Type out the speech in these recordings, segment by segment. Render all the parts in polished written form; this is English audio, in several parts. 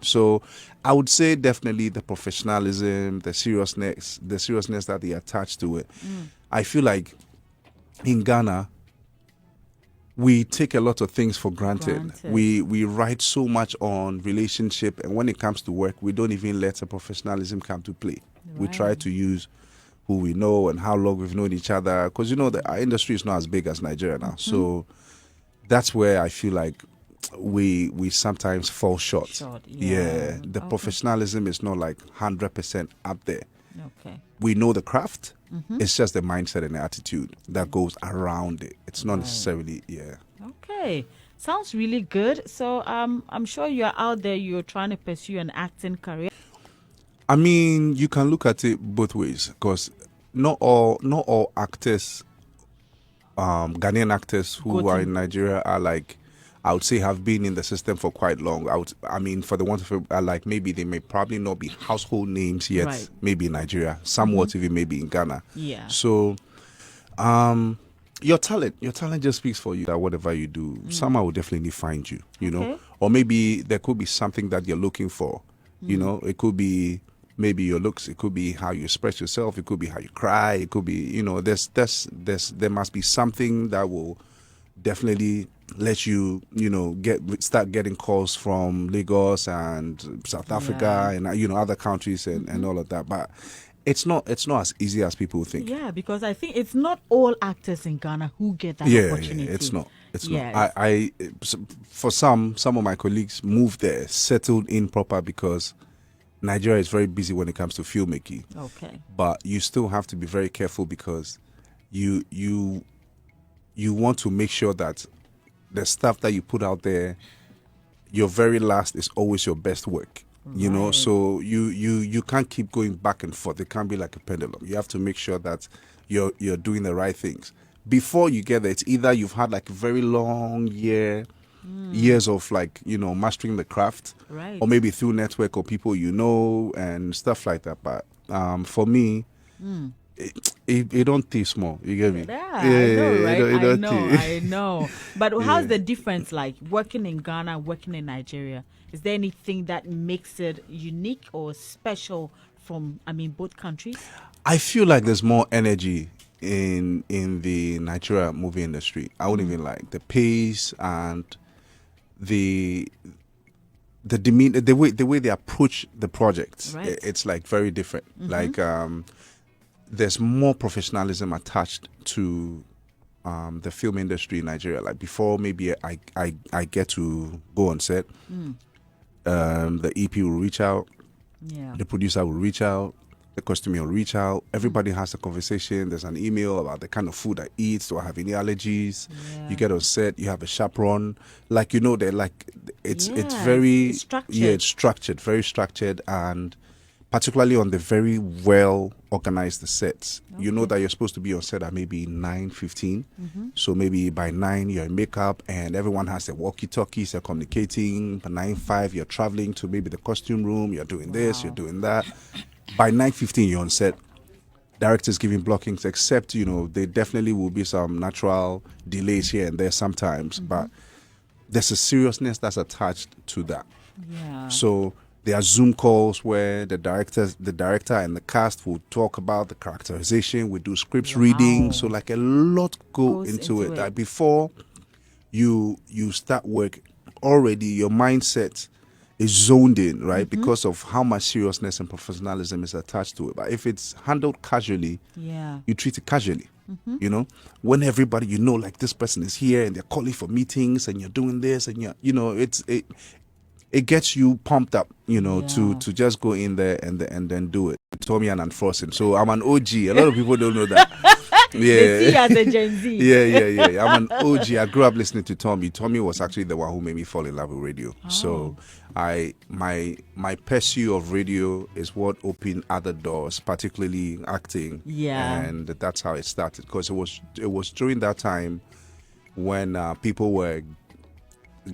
So I would say definitely the professionalism, the seriousness that they attach to it. I feel like in Ghana, we take a lot of things for granted. We write so much on relationship, and when it comes to work, we don't even let the professionalism come to play. Right. We try to use who we know and how long we've known each other, because our industry is not as big as Nigeria now. So that's where I feel like we sometimes fall short. Yeah, the professionalism is not like 100% up there. Okay. We know the craft. It's just the mindset and the attitude that goes around it. It's not necessarily, Okay. Sounds really good. So I'm sure you're out there, you're trying to pursue an acting career. I mean, you can look at it both ways, because not all actors, Ghanaian actors who are in Nigeria are like, I would say, have been in the system for quite long. I mean, for the ones who are like, maybe they may probably not be household names yet, maybe in Nigeria, somewhat even maybe in Ghana. Yeah. So, your talent just speaks for you. That whatever you do, someone will definitely find you. You know, or maybe there could be something that you're looking for. You know, it could be maybe your looks, it could be how you express yourself, it could be how you cry, it could be, there must be something that will definitely let you, start getting calls from Lagos and South Africa and other countries and all of that. But it's not as easy as people think. Yeah, because I think it's not all actors in Ghana who get that opportunity. Yeah, it's not. It's not. For some of my colleagues moved there, settled in proper, because Nigeria is very busy when it comes to filmmaking. Okay. But you still have to be very careful, because you want to make sure that the stuff that you put out there, your very last is always your best work. You know, so you can't keep going back and forth. It can't be like a pendulum. You have to make sure that you're doing the right things. Before you get there, it's either you've had like a very long years of like, mastering the craft, or maybe through network or people and stuff like that. But for me, it don't taste small. You get me? Yeah, I know, right? I know. But how's the difference like working in Ghana, working in Nigeria? Is there anything that makes it unique or special from, both countries? I feel like there's more energy in the Nigeria movie industry. I wouldn't even like the pace and the demeanor, the way they approach the projects. Right. It's like very different. Like there's more professionalism attached to the film industry in Nigeria. Like before, maybe I get to go on set. The EP will reach out. Yeah. The producer will reach out. The costumer will reach out. Everybody has a conversation. There's an email about the kind of food I eat. Do I have any allergies? Yeah. You get on set. You have a chaperone. Like, they're like, it's very structured. Yeah, it's structured, very structured, and particularly on the very well organized sets. Okay. You know that you're supposed to be on set at maybe 9:15. So maybe by 9 you're in makeup and everyone has their walkie-talkies, they're communicating. By 9:05 you're traveling to maybe the costume room, you're doing this, you're doing that. By 9:15 you're on set. Directors giving blockings, except, there definitely will be some natural delays here and there sometimes, but there's a seriousness that's attached to that. Yeah. So there are Zoom calls where the director and the cast will talk about the characterization. We do scripts reading. So like a lot goes into it. Like before you start work, already your mindset is zoned in, right? Because of how much seriousness and professionalism is attached to it. But if it's handled casually, you treat it casually. When everybody, like this person is here and they're calling for meetings and you're doing this and it gets you pumped up, to just go in there and then do it. Tommy and unforcing. So I'm an OG. A lot of people don't know that. They see as a Gen Z. Yeah. I'm an OG. I grew up listening to Tommy. Tommy was actually the one who made me fall in love with radio. So my pursuit of radio is what opened other doors, particularly acting. Yeah. And that's how it started, because it was during that time when people were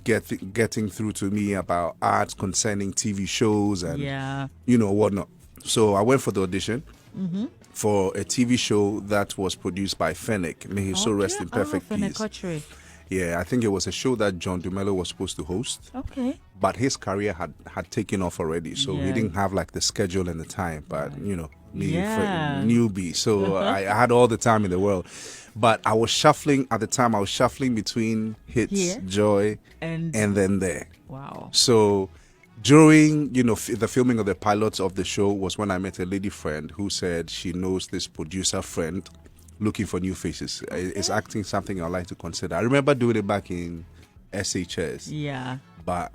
getting through to me about ads concerning TV shows and whatnot. So I went for the audition for a TV show that was produced by Fennec. May he so rest in perfect peace. Yeah, I think it was a show that John Dumelo was supposed to host. Okay. But his career had taken off already, so he didn't have like the schedule and the time. But me, newbie, so I had all the time in the world. But I was shuffling at the time. I was shuffling between Hits, Joy, and then there. Wow. So during the filming of the pilots of the show was when I met a lady friend who said she knows this producer friend looking for new faces. Is acting something I'd like to consider? I remember doing it back in SHS. Yeah. But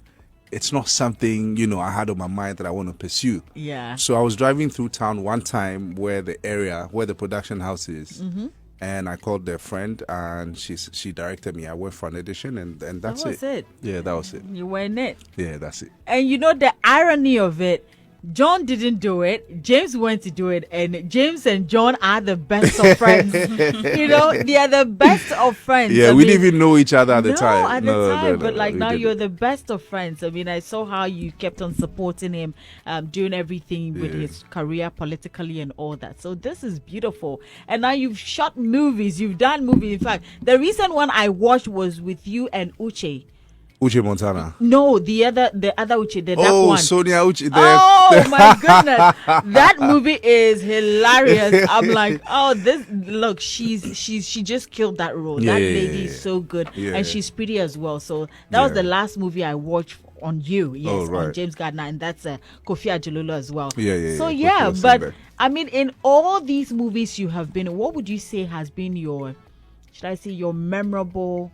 it's not something, I had on my mind that I want to pursue. Yeah. So I was driving through town one time where the production house is. Mm-hmm. And I called their friend, and she directed me. I went for an audition, and that's it. That was it. Yeah, that was it. You were in it. Yeah, that's it. And the irony of it, John didn't do it. James went to do it, and James and John are the best of friends. They are the best of friends. Yeah, we didn't even know each other at the time. But now you're the best of friends. I mean, I saw how you kept on supporting him, doing everything with his career politically and all that. So this is beautiful. And now you've shot movies. You've done movies. In fact, the recent one I watched was with you and Uche. Uche Montana. No, the other Uche, the dark one. Sonia Uche. Oh my goodness, that movie is hilarious. I'm like, she just killed that role. That lady is so good, and she's pretty as well. So that was the last movie I watched on you, on James Gardiner, and that's Kofi Ajilolo as well. So but I mean, in all these movies you have been, what would you say has been your memorable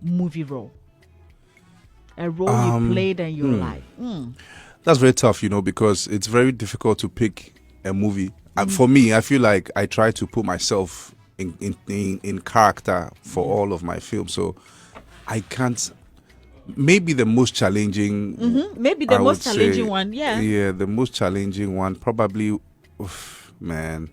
movie role? A role you played in your life. That's very tough, because it's very difficult to pick a movie. And for me, I feel like I try to put myself in character for all of my films. So I can't. Maybe the most challenging. Maybe the most challenging one. Yeah. Yeah, the most challenging one probably. Man.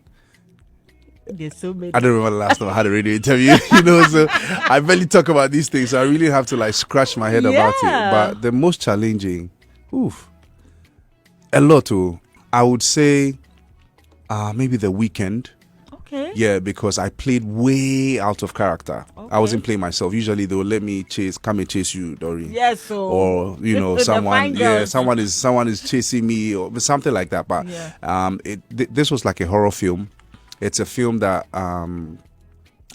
There's so many. I don't remember the last time I had a radio interview, so I barely talk about these things. So I really have to scratch my head about it. But the most challenging, a lot too. I would say maybe The Weeknd. Okay. Yeah, because I played way out of character. Okay. I wasn't playing myself. Usually they will let me come and chase you, Doreen. Yes, or someone is chasing me or something like that. But this was like a horror film. It's a film that I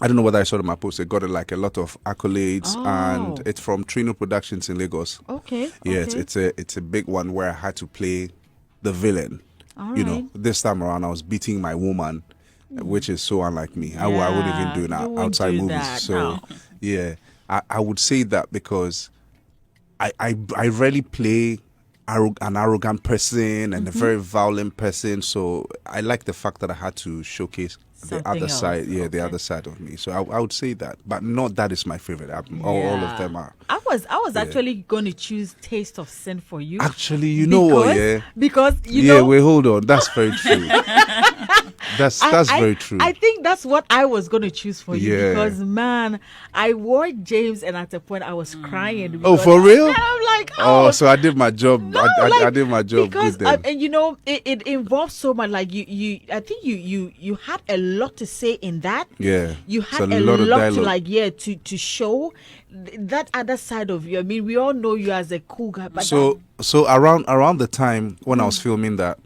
don't know whether I saw it in my post. It got a lot of accolades, and it's from Trino Productions in Lagos. Okay. Yeah, it's a big one where I had to play the villain. All right. This time around I was beating my woman, which is so unlike me. I wouldn't even do that outside movies. So I would say that because I rarely play an arrogant person and a very violent person, so I like the fact that I had to showcase the other side, the other side of me. So I would say that, but not that is my favorite album. All of them are. I was actually going to choose Taste of Sin for you. Actually, you know what? Yeah, because know. Wait, hold on. That's very true. That's very true. I think that's what I was going to choose for you because, man, I wore James and at a point I was crying. Oh, for real? I'm like, so I did my job. No, I did my job because, good then. and it involves so much. Like I think you had a lot to say in that. Yeah. You had a lot to to show that other side of you. I mean, we all know you as a cool guy. But so around the time when I was filming that,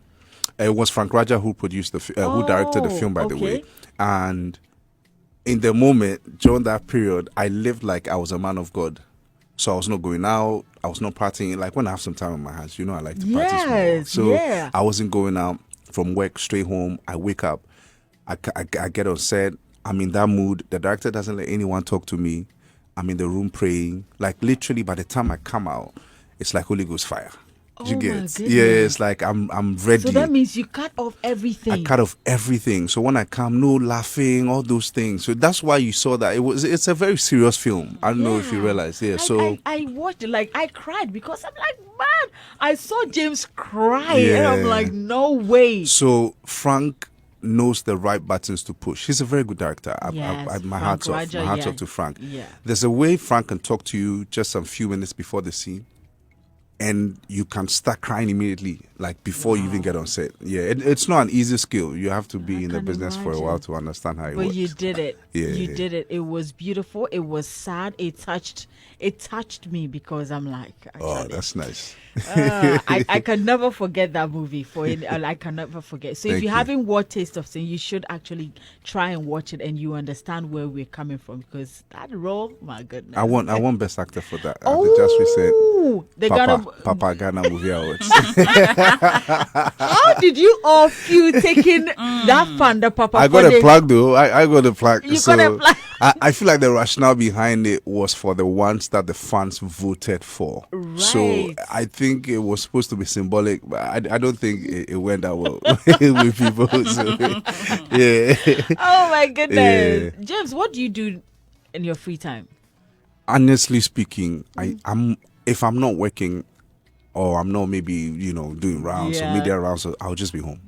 it was Frank Raja who produced who directed the film, by the way. And in the moment, during that period, I lived like I was a man of God. So I was not going out. I was not partying. Like when I have some time on my hands, I like to party. So I wasn't going out from work straight home. I wake up. I get on set. I'm in that mood. The director doesn't let anyone talk to me. I'm in the room praying. Like literally by the time I come out, it's like Holy Ghost fire. You get? Yeah, it's like I'm ready. So that means you cut off everything. I cut off everything. So when I come, no laughing, all those things. So that's why you saw that it's a very serious film. I don't know if you realize. Yeah. I watched it, I cried because I'm like, man, I saw James cry and I'm like, no way. So Frank knows the right buttons to push. He's a very good director. My heart's off to Frank. Yeah. There's a way Frank can talk to you just a few minutes before the scene, and you can start crying immediately. like before you even get on set. Yeah, it's not an easy skill. You have to be in the business for a while to understand how it works. But you did it. Yeah, you did it. It was beautiful. It was sad. It touched me because I'm like, that's nice. I can never forget that movie. I can never forget. So if you haven't watched Taste of Sin, you should actually try and watch it, and you understand where we're coming from, because that role, my goodness. I won Best Actor for that. They just recent Papa Ghana Movie Awards. How did you all feel taking that fund, the Papa? I got a plug though. I got a plug. You got a plug. I feel like the rationale behind it was for the ones that the fans voted for. Right. So I think it was supposed to be symbolic, but I don't think it went that well with people. So, yeah. Oh my goodness. Yeah. James, what do you do in your free time? Honestly speaking, if I'm not working, or I'm not maybe doing rounds or media rounds, I'll just be home.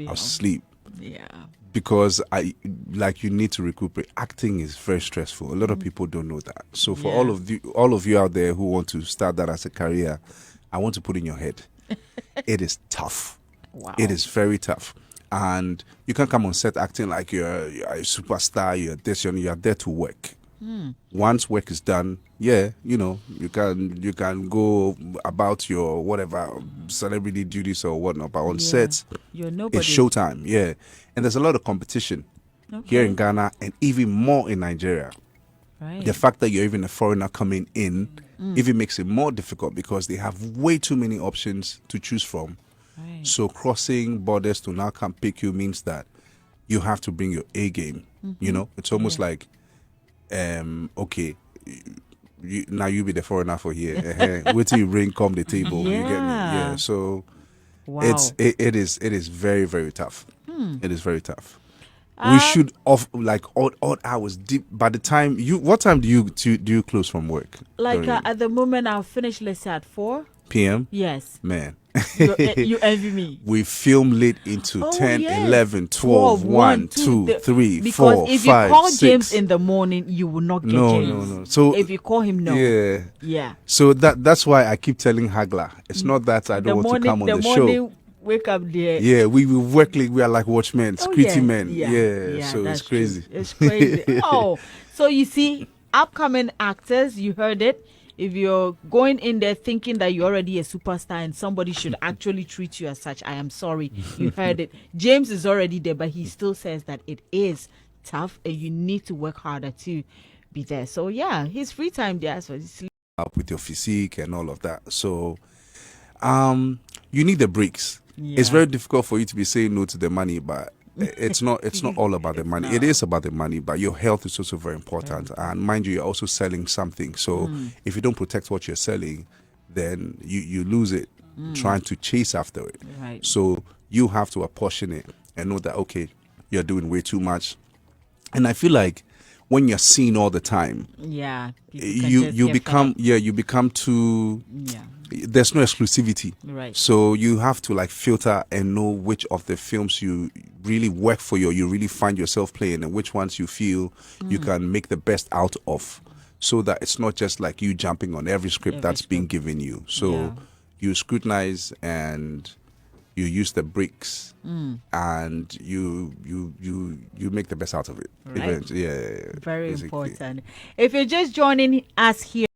I'll sleep. Yeah. Because you need to recuperate. Acting is very stressful. A lot of people don't know that. So for all of you out there who want to start that as a career, I want to put in your head, it is tough. Wow. It is very tough. And you can't come on set acting like you're a superstar, you're this, you're there to work. Once work is done, you can go about your whatever celebrity duties or whatnot. But on sets, it's showtime. Yeah, and there's a lot of competition here in Ghana and even more in Nigeria. Right. The fact that you're even a foreigner coming in even makes it more difficult because they have way too many options to choose from. Right. So crossing borders to now come pick you means that you have to bring your A game. It's almost like. Okay, now you be the foreigner for here. Wait till you bring come the table. You get me? Yeah. So it is very, very tough. It is very tough. We should off like odd hours deep. By the time what time do you close from work? Like at the moment, I'll finish, let's say, at 4 p.m. Yes. Man. You envy me. We film late into 10, 11, 12, 1, 2, 3, 4, 5, 6. Because if you call James in the morning, you will not get James. No. So if you call him, no. Yeah. So that's why I keep telling Hagler. It's not that I don't want to come on the show. Wake up there. Yeah, we work like we are like watchmen, security men. Yeah, so it's crazy. True. It's crazy. So you see, upcoming actors, you heard it. If you're going in there thinking that you're already a superstar and somebody should actually treat you as such, I am sorry. You heard it. James is already there, but he still says that it is tough and you need to work harder to be there. So his free time there, so he's up with your physique and all of that. So you need the breaks. It's very difficult for you to be saying no to the money, but it's not all about the money. It is about the money, but your health is also very important. And mind you, you're also selling something. So if you don't protect what you're selling, then you lose it trying to chase after it. Right. So you have to apportion it and know that, okay, you're doing way too much. And I feel like when you're seen all the time, you become too. There's no exclusivity, right? So you have to like filter and know which of the films you really work for you really find yourself playing, and which ones you feel you can make the best out of, so that it's not just like you jumping on every script that's being given you. So you scrutinize and you use the bricks and you make the best out of it. Right. Very important. If you're just joining us here